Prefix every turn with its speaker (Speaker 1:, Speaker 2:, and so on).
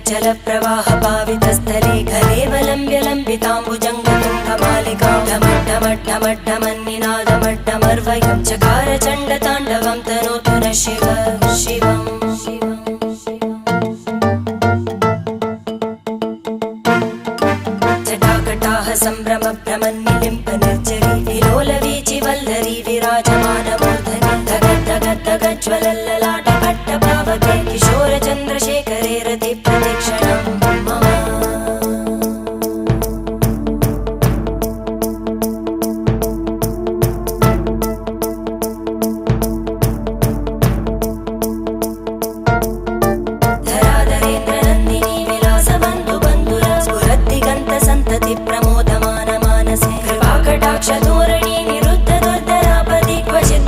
Speaker 1: जलप्रवाह पावितस्थले कलेवलम्ब्य लम्बिताम्बुजङ्गतुङ्गमालिकां ढमड्ढमड्ढमड्ढमन्निनादमड्ढमर्वयं चकार चण्डताण्डवं तनोतु न शिव शिवम् जटाकटाः सम्भ्रमभ्रमन्निलिम्प निर्जरी विलोलवीचि वल्लरी विराजमानमूर्धनि धगद्धगद्धगज्ज्वलल्ल